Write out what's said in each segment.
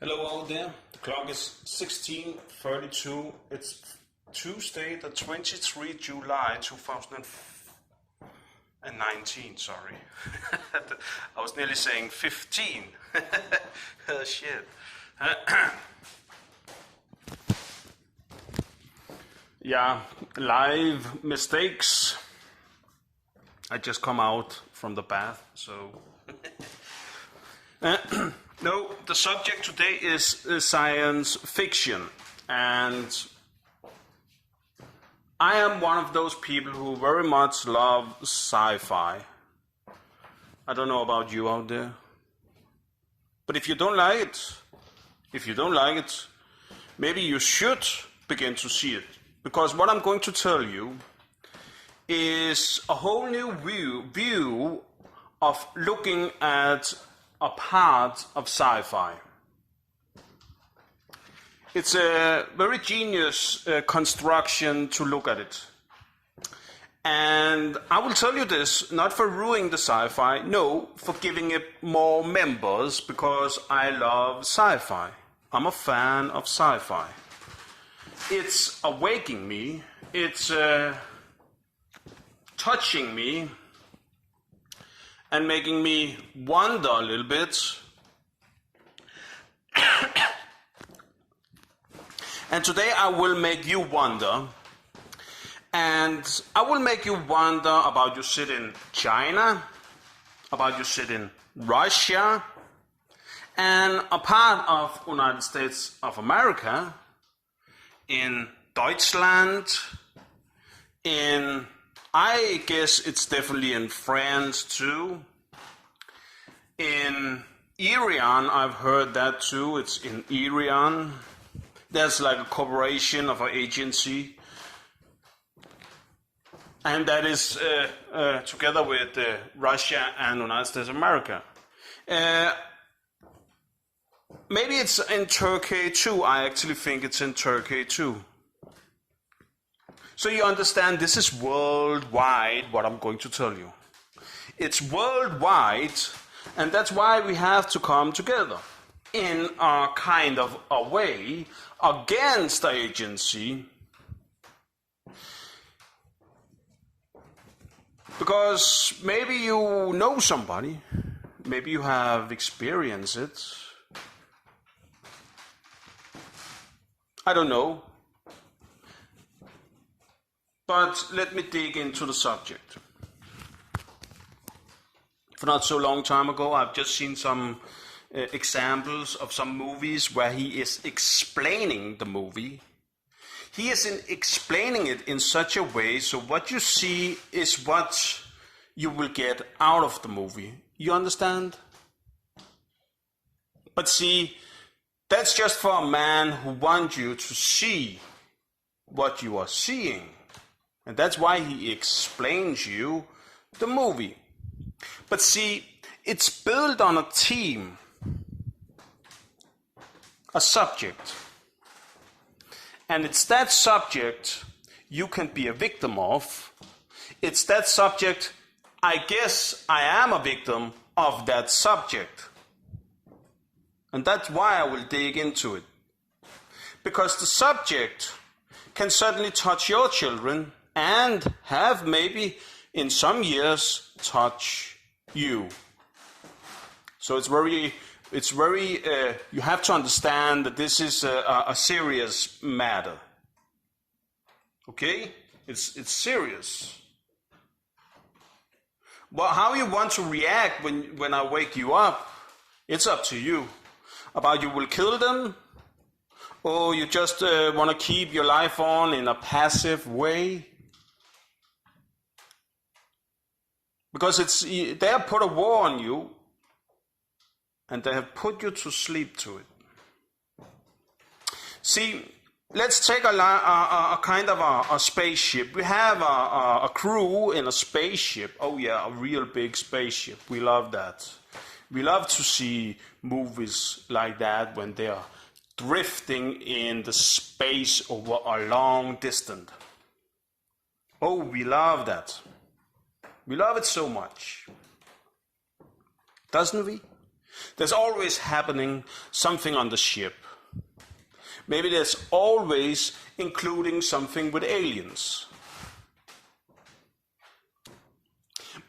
Hello out there. The clock is 16:32. It's Tuesday, the 23rd July 2019. Sorry, I was nearly saying 15. Shit. Yeah, live mistakes. I just come out from the bath, so. No, the subject today is science fiction, and I am one of those people who very much love sci-fi. I don't know about you out there, but if you don't like it, maybe you should begin to see it, because what I'm going to tell you is a whole new view of looking at a part of sci-fi. It's a very genius construction to look at it. And I will tell you this, not for ruining the sci-fi, no, for giving it more members, because I love sci-fi. I'm a fan of sci-fi. It's awakening me, it's touching me, and making me wonder a little bit. And today I will make you wonder. And I will make you wonder about you sit in China, about you sit in Russia, and a part of United States of America, in Deutschland, I guess it's definitely in France too. In Iran, I've heard that too. It's in Iran. There's like a corporation of an agency. And that is together with Russia and United States of America. Maybe it's in Turkey too. I actually think it's in Turkey too. So you understand, this is worldwide, what I'm going to tell you. It's worldwide, and that's why we have to come together in a kind of a way against the agency. Because maybe you know somebody, maybe you have experienced it. I don't know. But let me dig into the subject. For not so long time ago, I've just seen some examples of some movies where he is explaining the movie. He is explaining it in such a way so what you see is what you will get out of the movie. You understand? But see, that's just for a man who wants you to see what you are seeing. And that's why he explains you the movie. But see, it's built on a theme, a subject. And it's that subject you can be a victim of. It's that subject, I guess I am a victim of that subject. And that's why I will dig into it. Because the subject can certainly touch your children and have maybe in some years touch you. So it's very you have to understand that this is a serious matter. Okay? It's serious. Well, how you want to react when I wake you up, it's up to you. About you will kill them, or you just want to keep your life on in a passive way. Because they have put a war on you, and they have put you to sleep to it. See, let's take a kind of a spaceship. We have a crew in a spaceship. Oh yeah, a real big spaceship. We love that. We love to see movies like that when they are drifting in the space over a long distance. Oh, we love that. We love it so much. Doesn't we? There's always happening something on the ship. Maybe there's always including something with aliens.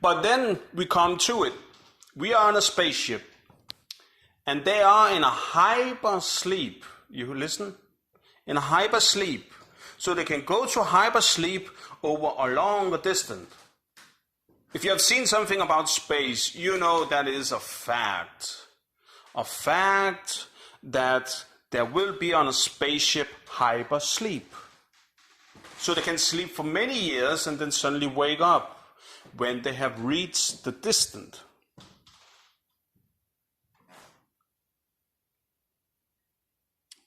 But then we come to it. We are on a spaceship. And they are in a hyper sleep. You listen? In a hyper sleep. So they can go to hyper sleep over a longer distance. If you have seen something about space, you know that is a fact. A fact that there will be on a spaceship hyper sleep. So they can sleep for many years and then suddenly wake up when they have reached the distance.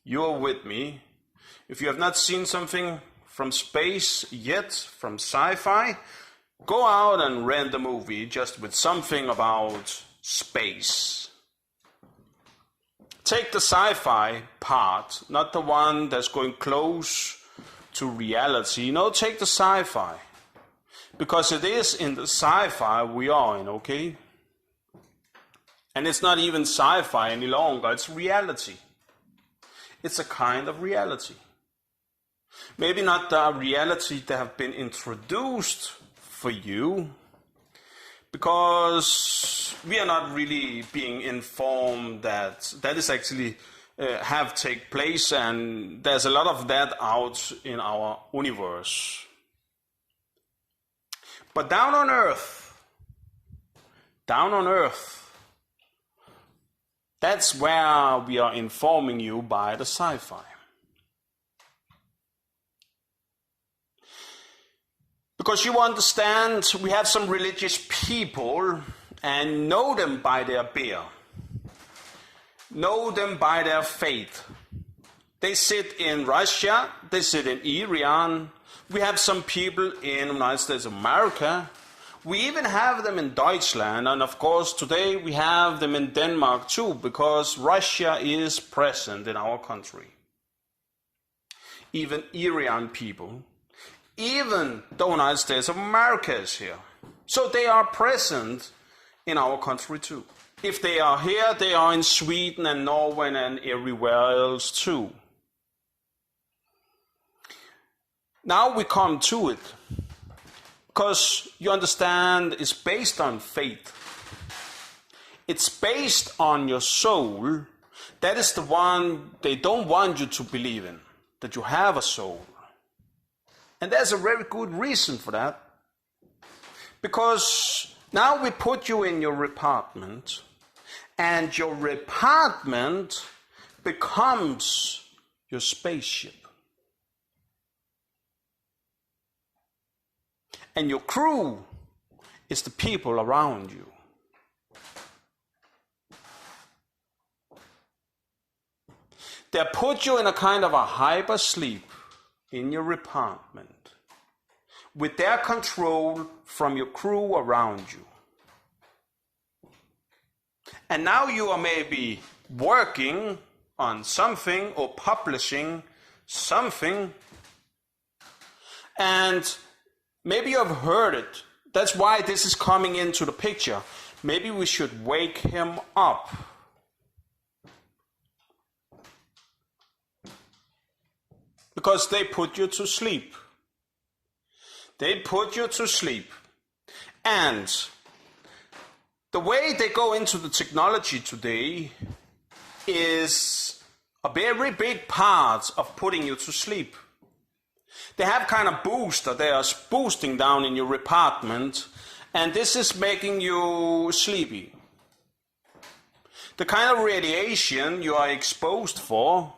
You're with me. If you have not seen something from space yet, from sci-fi, go out and rent a movie just with something about space. Take the sci-fi part, not the one that's going close to reality. No, take the sci-fi. Because it is in the sci-fi we are in, okay? And it's not even sci-fi any longer, it's reality. It's a kind of reality. Maybe not the reality that have been introduced for you, because we are not really being informed that that is actually have take place, and there's a lot of that out in our universe. But down on Earth, that's where we are informing you by the sci-fi. Because you understand, we have some religious people and know them by their beer. Know them by their faith. They sit in Russia, they sit in Iran. We have some people in the United States of America. We even have them in Deutschland, and of course today we have them in Denmark too, because Russia is present in our country. Even Iran people, even the United States of America is here. So they are present in our country too. If they are here, they are in Sweden and Norway and everywhere else too. Now we come to it. Because you understand, it's based on faith. It's based on your soul. That is the one they don't want you to believe in, that you have a soul. And there's a very good reason for that. Because now we put you in your apartment, and your apartment becomes your spaceship. And your crew is the people around you. They put you in a kind of a hyper sleep in your apartment with their control from your crew around you. And now you are maybe working on something or publishing something, and maybe you have heard it. That's why this is coming into the picture. Maybe we should wake him up. Because they put you to sleep. They put you to sleep. And the way they go into the technology today is a very big part of putting you to sleep. They have kind of booster, they are boosting down in your apartment, and this is making you sleepy. The kind of radiation you are exposed for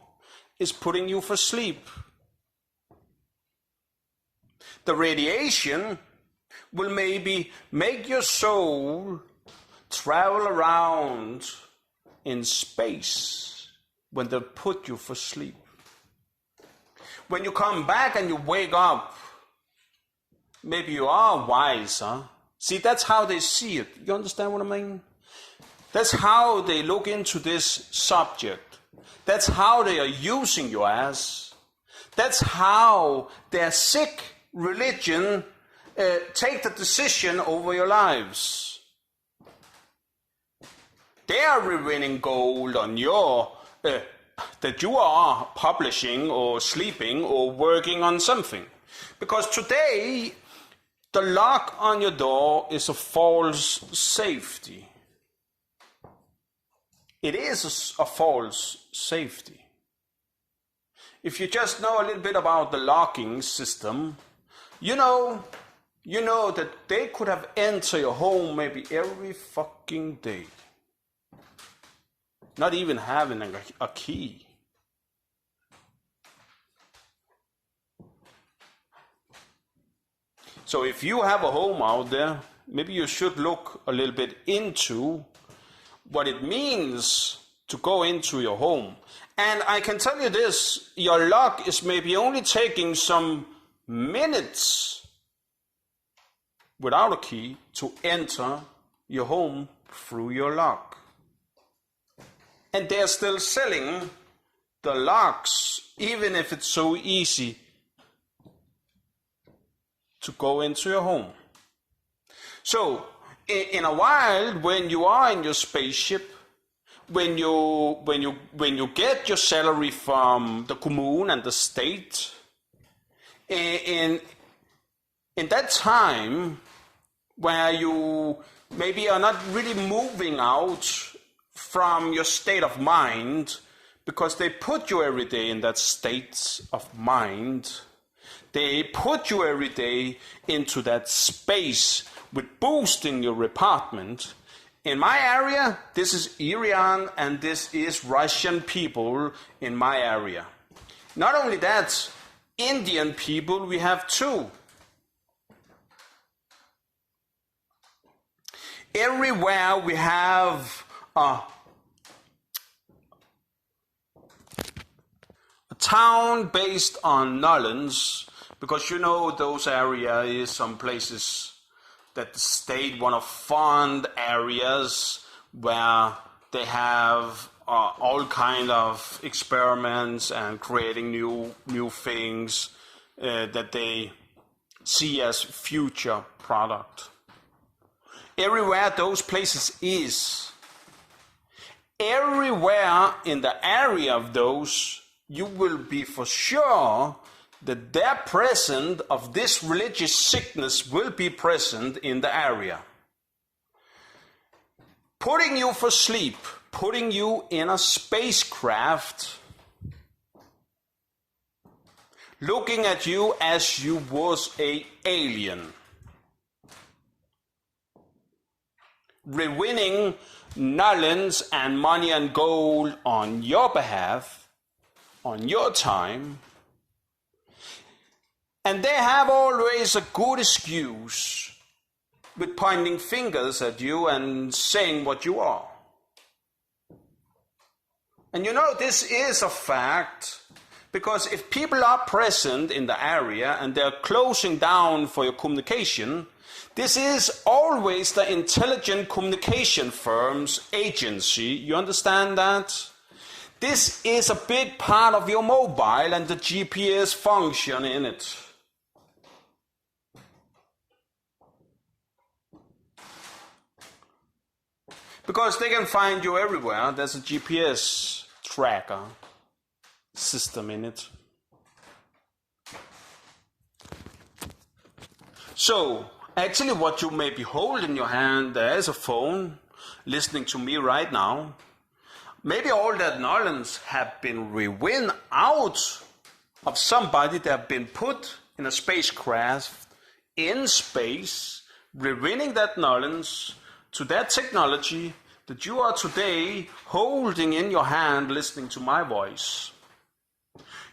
is putting you for sleep. The radiation will maybe make your soul travel around in space when they put you for sleep. When you come back and you wake up, maybe you are wiser. See, that's how they see it. You understand what I mean? That's how they look into this subject. That's how they are using you as. That's how their sick religion take the decision over your lives. they are rewinning gold on your that you are publishing or sleeping or working on something. Because today, the lock on your door is a false safety. It is a false safety. If you just know a little bit about the locking system, you know that they could have entered your home maybe every fucking day. Not even having a key. So if you have a home out there, maybe you should look a little bit into what it means to go into your home. And I can tell you this, your lock is maybe only taking some minutes without a key to enter your home through your lock. And they're still selling the locks, even if it's so easy to go into your home. So, in a while, when you are in your spaceship, when you get your salary from the commune and the state, in that time where you maybe are not really moving out from your state of mind, because they put you every day in that state of mind, they put you every day into that space with boosting your apartment. In my area, this is Iran and this is Russian people in my area. Not only that, Indian people we have too. Everywhere we have a town based on Nolans, because you know those areas is some places that the state want to fund areas where they have all kind of experiments and creating new things that they see as future product. Everywhere those places is, everywhere in the area of those, you will be for sure that their presence of this religious sickness will be present in the area. Putting you for sleep, putting you in a spacecraft, looking at you as you was an alien, rewinning nullins and money and gold on your behalf, on your time. And they have always a good excuse with pointing fingers at you and saying what you are. And you know, this is a fact, because if people are present in the area and they're closing down for your communication, this is always the intelligent communication firm's agency. You understand that? This is a big part of your mobile and the GPS function in it. Because they can find you everywhere. There's a GPS tracker system in it. So, actually what you may be holding in your hand, there is a phone listening to me right now. Maybe all that knowledge have been rewin out of somebody that have been put in a spacecraft in space, rewinning that knowledge to that technology that you are today holding in your hand, listening to my voice.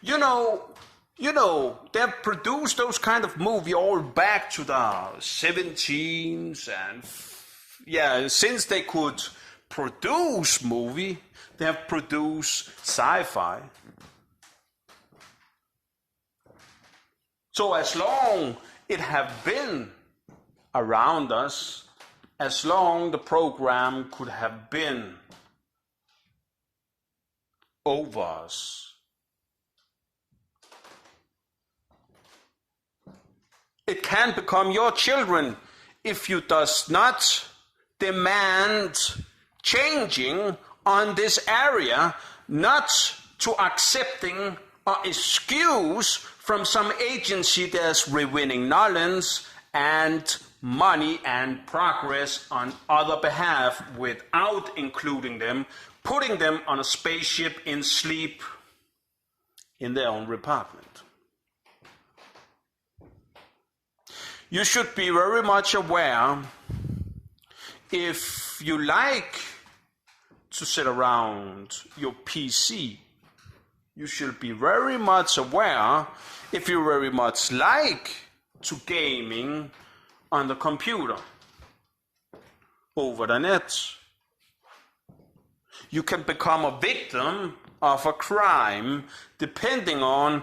You know, they've produced those kind of movie all back to the 17s, and since they could produce movie, they have produced sci-fi. So as long it have been around us, as long the program could have been over us, it can become your children if you does not demand changing on this area, not to accepting or excuse from some agency that's rewinning knowledge and money and progress on other behalf without including them, putting them on a spaceship in sleep in their own apartment. You should be very much aware, if you like to sit around your PC, you should be very much aware, if you very much like to gaming on the computer, over the net. You can become a victim of a crime depending on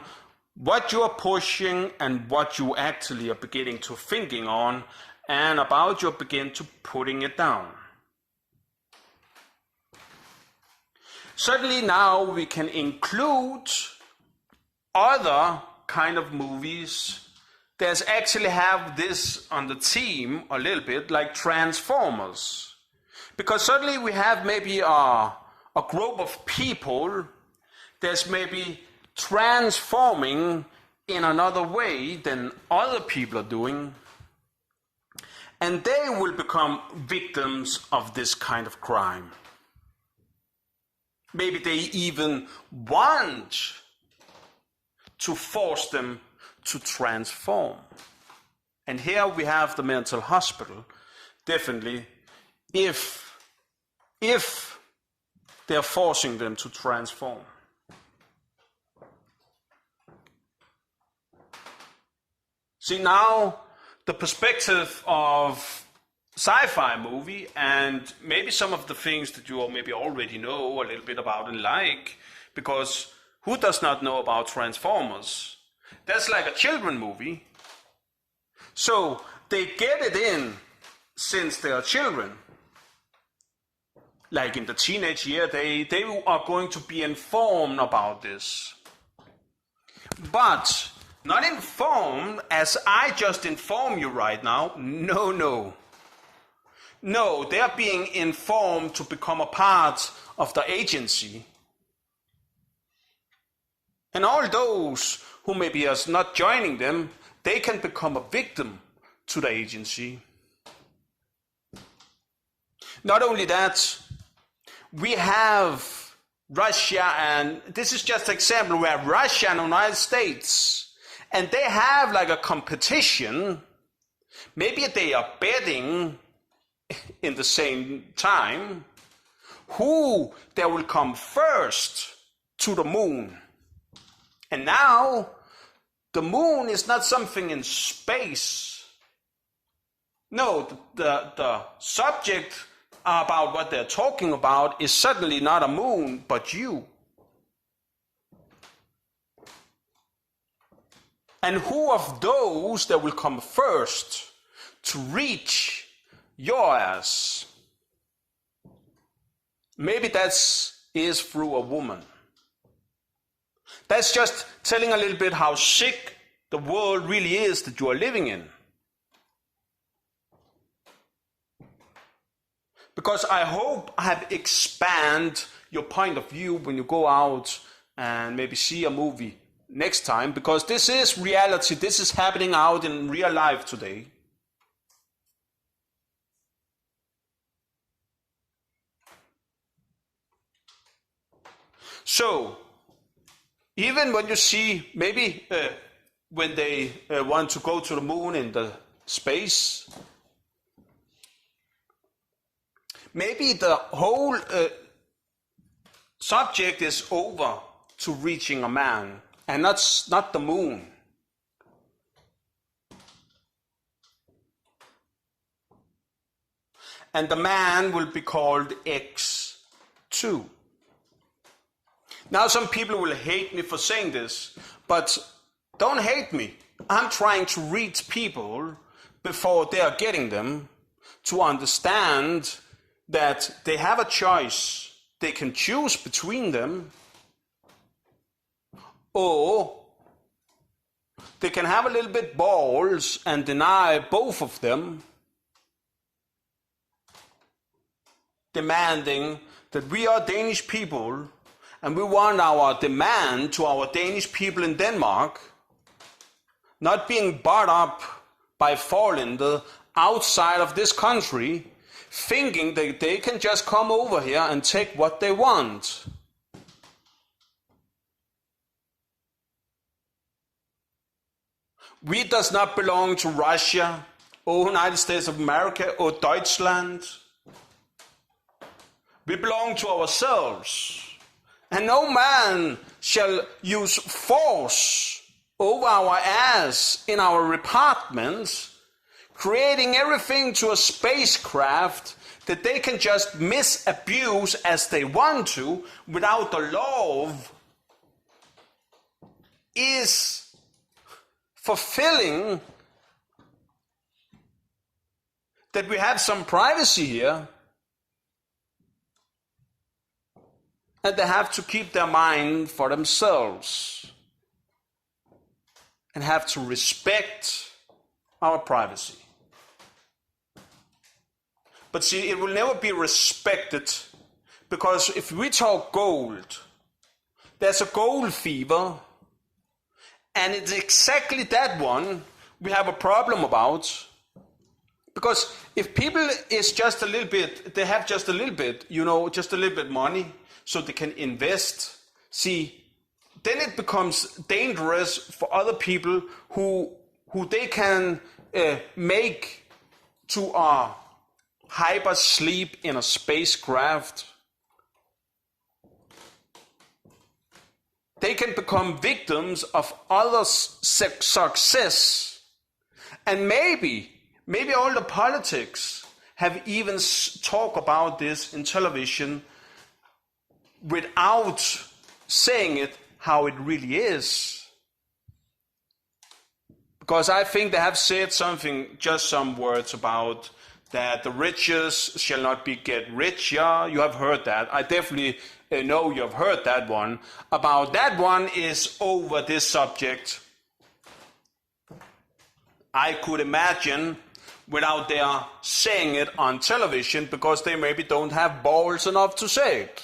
what you are pushing and what you actually are beginning to thinking on, and about you begin to putting it down. Certainly now we can include other kind of movies that actually have this on the theme a little bit, like Transformers. Because certainly we have maybe a group of people that's maybe transforming in another way than other people are doing. And they will become victims of this kind of crime. Maybe they even want to force them to transform. And here we have the mental hospital, definitely, if they're forcing them to transform. See, now the perspective of sci-fi movie, and maybe some of the things that you maybe already know a little bit about and like, because who does not know about Transformers? That's like a children movie. So they get it in since they are children. Like in the teenage year, they are going to be informed about this. But not informed as I just inform you right now. No. No, they are being informed to become a part of the agency. And all those who maybe are not joining them, they can become a victim to the agency. Not only that, we have Russia, and this is just an example where Russia and the United States, and they have like a competition. Maybe they are betting in the same time who they will come first to the moon. And now the moon is not something in space. No, the subject about what they're talking about is suddenly not a moon, but you. And who of those that will come first to reach your ass? Maybe that is through a woman. That's just telling a little bit how sick the world really is that you are living in. Because I hope I have expanded your point of view when you go out and maybe see a movie next time, because this is reality, this is happening out in real life today. So, even when you see, maybe when they want to go to the moon in the space, maybe the whole subject is over to reaching a man, and not the moon. And the man will be called X2. Now some people will hate me for saying this, but don't hate me. I'm trying to reach people before they are getting them to understand that they have a choice. They can choose between them, or they can have a little bit balls and deny both of them. demanding that we are Danish people and we want our demand to our Danish people in Denmark not being bought up by foreigners outside of this country, thinking that they can just come over here and take what they want. We does not belong to Russia or United States of America or Deutschland. We belong to ourselves. And no man shall use force over our ass in our apartments, creating everything to a spacecraft that they can just misabuse as they want to without the law is fulfilling that we have some privacy here, and they have to keep their mind for themselves and have to respect our privacy. But see, it will never be respected, because if we talk gold, there's a gold fever, and it's exactly that one we have a problem about. Because if people is just a little bit, they have just a little bit, just a little bit money, so they can invest, see, then it becomes dangerous for other people who they can make to a hyper sleep in a spacecraft. They can become victims of others' success. And maybe all the politics have even talked about this in television without saying it how it really is. Because I think they have said some words about that the richest shall not be get richer. You have heard that. I definitely know you have heard that one. About that one is over this subject. I could imagine without their saying it on television, because they maybe don't have balls enough to say it.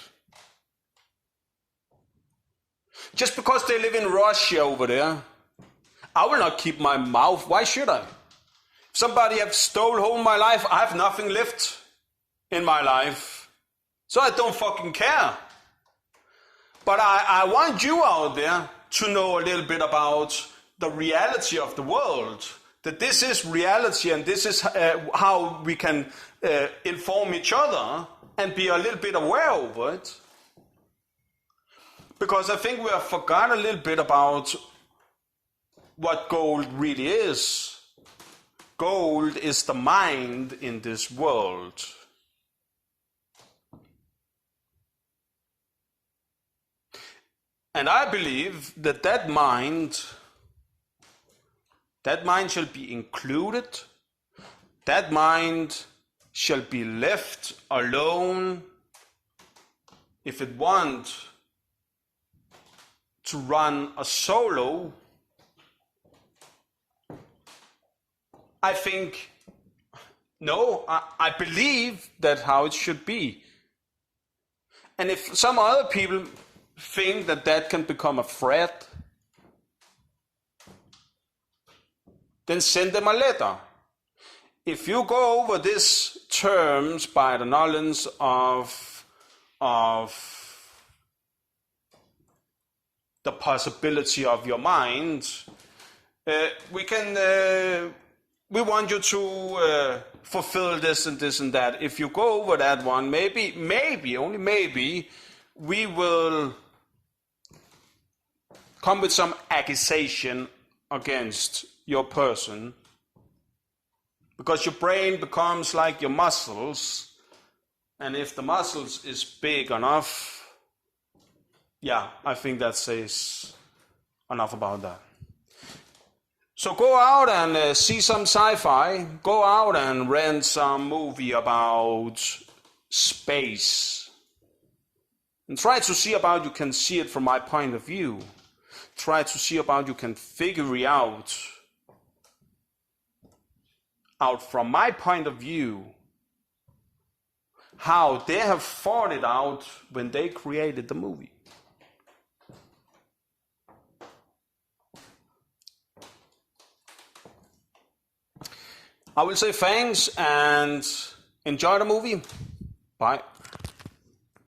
Just because they live in Russia over there, I will not keep my mouth. Why should I? If somebody have stole home my life, I have nothing left in my life. So I don't fucking care. But I want you out there to know a little bit about the reality of the world. That this is reality, and this is how we can inform each other and be a little bit aware of it. Because I think we have forgotten a little bit about what gold really is. Gold is the mind in this world. And I believe that that mind shall be included. That mind shall be left alone if it wants to run a solo. I think, no, I believe that's how it should be. And if some other people think that can become a threat, then send them a letter. If you go over these terms by the knowledge of the possibility of your mind, we want you to fulfill this and this and that. If you go over that one, maybe, only maybe, we will come with some accusation against your person, because your brain becomes like your muscles, and if the muscles is big enough, yeah, I think that says enough about that. So go out and see some sci-fi, go out and rent some movie about space, and try to see about you can see it from my point of view. Try to see about you can figure it out from my point of view, how they have fought it out when they created the movie. I will say thanks and enjoy the movie. Bye.